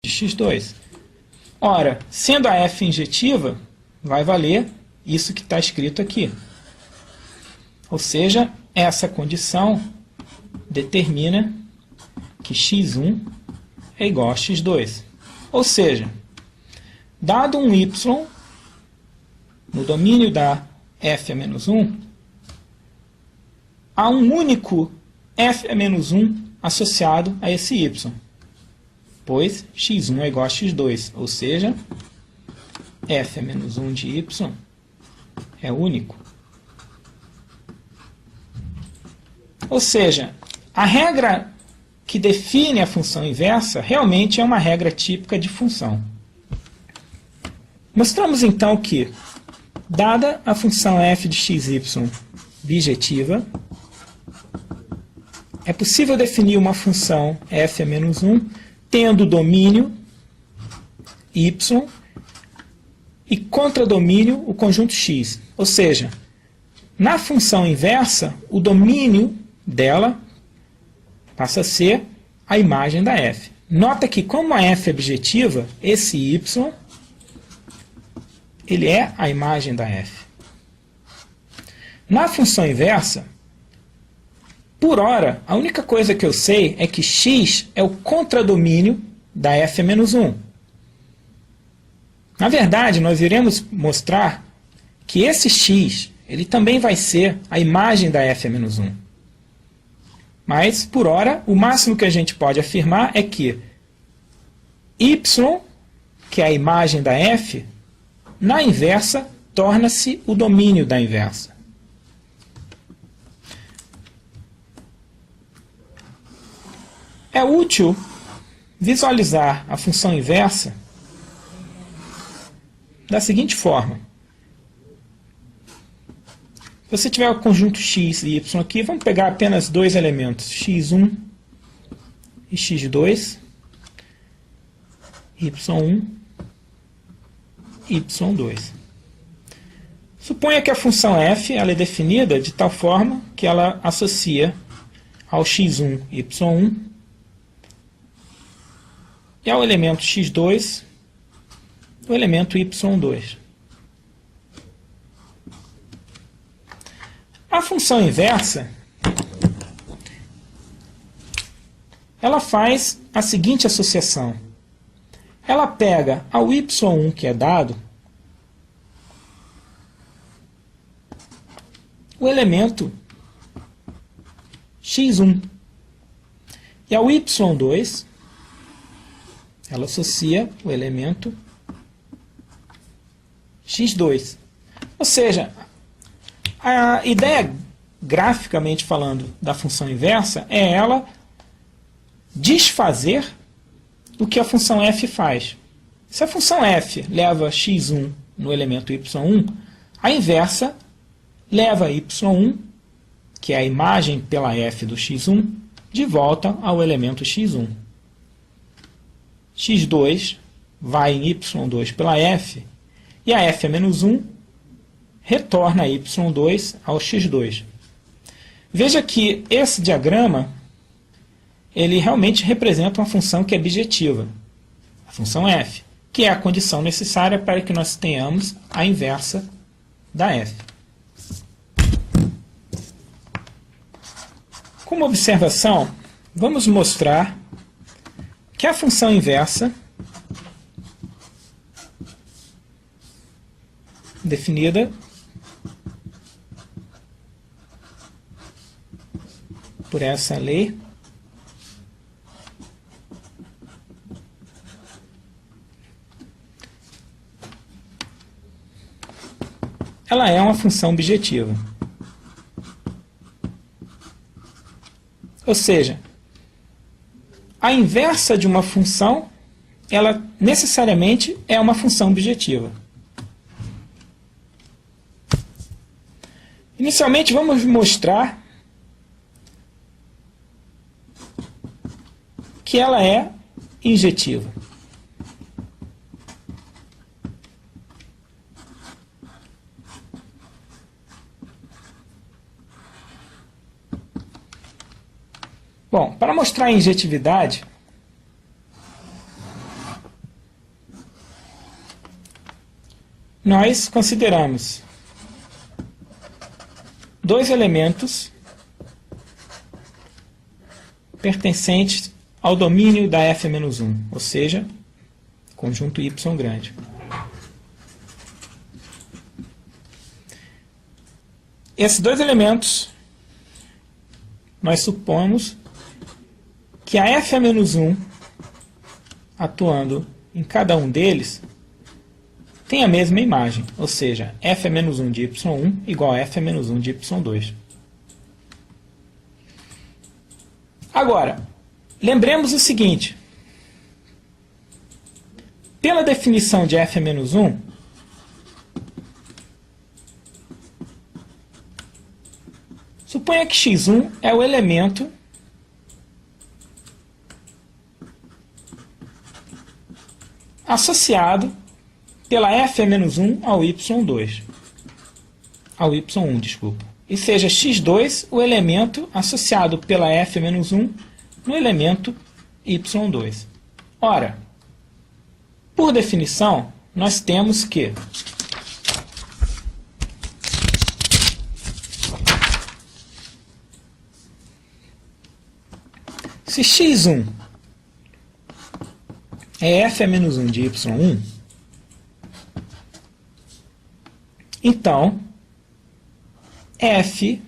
de x2. Ora, sendo a f injetiva, vai valer isso que está escrito aqui. Ou seja, essa condição determina que x1 é igual a x2. Ou seja, dado um y no domínio da f a menos 1, há um único f a menos 1 associado a esse y, pois x1 é igual a x2, ou seja, f a menos 1 de y é único. Ou seja, a regra que define a função inversa realmente é uma regra típica de função. Mostramos então que, dada a função f de xy bijetiva, é possível definir uma função f a menos 1 tendo domínio y e contradomínio o conjunto x. Ou seja, na função inversa, o domínio dela passa a ser a imagem da f. Nota que, como a f é bijetiva, esse y ele é a imagem da f. Na função inversa, por hora, a única coisa que eu sei é que x é o contradomínio da f a menos 1. Na verdade, nós iremos mostrar que esse x ele também vai ser a imagem da f a menos 1. Mas, por hora, o máximo que a gente pode afirmar é que y, que é a imagem da f, na inversa, torna-se o domínio da inversa. É útil visualizar a função inversa da seguinte forma. Se você tiver o conjunto x e y aqui, vamos pegar apenas dois elementos, x1 e x2, y1 e y2. Suponha que a função f ela é definida de tal forma que ela associa ao x1, y1 e ao elemento x2 o elemento y2. A função inversa ela faz a seguinte associação. Ela pega ao y1 que é dado o elemento x1 e ao y2 ela associa o elemento x2. Ou seja, a ideia, graficamente falando, da função inversa é ela desfazer o que a função f faz. Se a função f leva x1 no elemento y1, a inversa leva y1, que é a imagem pela f do x1, de volta ao elemento x1. x2 vai em y2 pela f, e a f a menos 1 retorna y2 ao x2. Veja que esse diagrama ele realmente representa uma função que é bijetiva, a função f, que é a condição necessária para que nós tenhamos a inversa da f. Como observação, vamos mostrar que a função inversa, definida por essa lei, ela é uma função bijetiva. Ou seja, a inversa de uma função, ela necessariamente é uma função bijetiva. Inicialmente, vamos mostrar que ela é injetiva. Bom, para mostrar a injetividade, nós consideramos dois elementos pertencentes ao domínio da f-1, ou seja, conjunto Y grande. Esses dois elementos, nós supomos que a f-1, atuando em cada um deles, tem a mesma imagem, ou seja, f-1 de y1 igual a f-1 de y2. Agora, lembremos o seguinte. Pela definição de f-1, suponha que x1 é o elemento associado pela f-1 ao y2. Ao y1, desculpa. E seja x2 o elemento associado pela f-1 no elemento y2. Ora, por definição, nós temos que se x1 é f-1 de y1, então f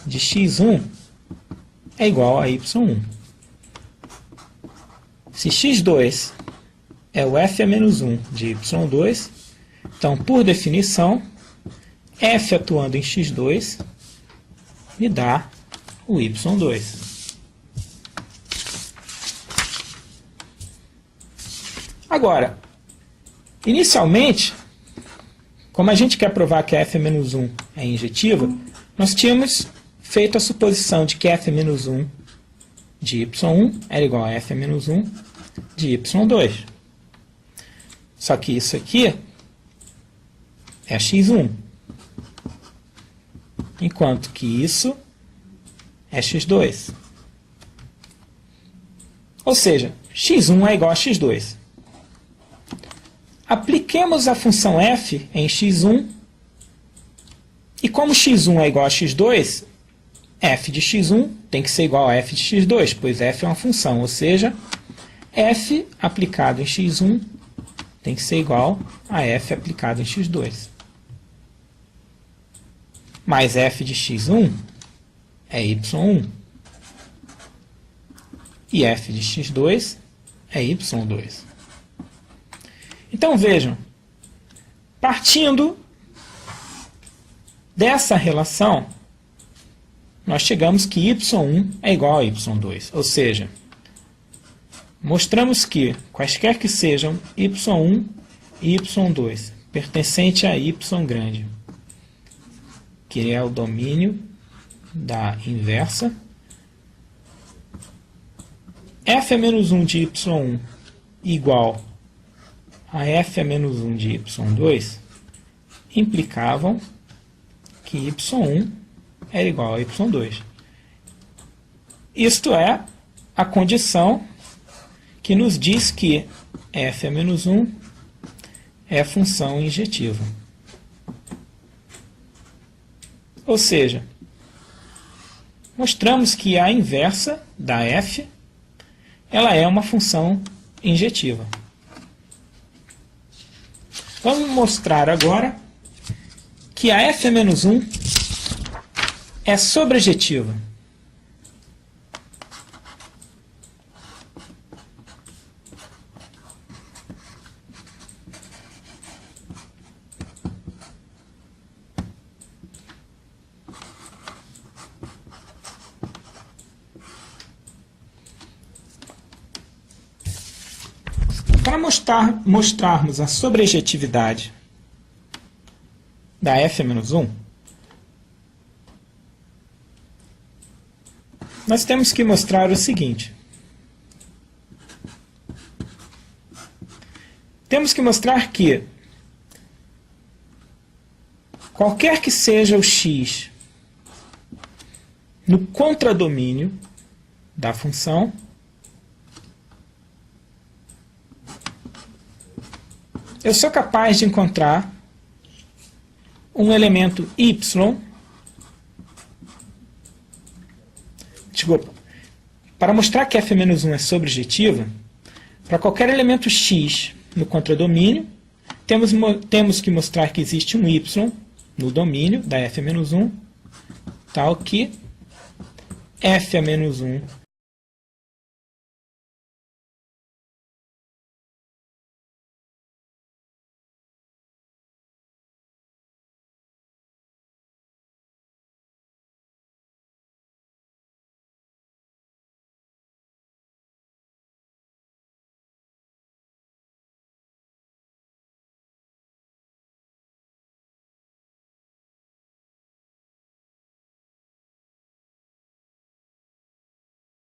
de x1 é igual a y1. Se x2 é o f-1 de y2, então, por definição, f atuando em x2 me dá o y2. Agora, inicialmente, como a gente quer provar que a f-1 é injetiva, nós tínhamos feito a suposição de que f-1 de y1 era igual a f-1 de y2. Só que isso aqui é x1, enquanto que isso é x2. Ou seja, x1 é igual a x2. Apliquemos a função f em x1, e como x1 é igual a x2, f de x1 tem que ser igual a f de x2, pois f é uma função, ou seja, f aplicado em x1 tem que ser igual a f aplicado em x2. Mas f de x1 é y1, e f de x2 é y2. Então, vejam, partindo dessa relação, nós chegamos que y1 é igual a y2. Ou seja, mostramos que, quaisquer que sejam y1 e y2, pertencente a y grande, que é o domínio da inversa, f-1 de y1 igual a f-1 de y2 implicavam que y1 era igual a y2. Isto é a condição que nos diz que f-1 é função injetiva. Ou seja, mostramos que a inversa da f ela é uma função injetiva. Vamos mostrar agora que a f-1 é sobrejetiva. Para mostrarmos a sobrejetividade da f-1, nós temos que mostrar o seguinte. Temos que mostrar que qualquer que seja o x no contradomínio da função, eu sou capaz de encontrar um elemento y, desculpa, para mostrar que f-1 é sobrejetiva, para qualquer elemento x no contradomínio, temos que mostrar que existe um y no domínio da f-1, tal que f a menos 1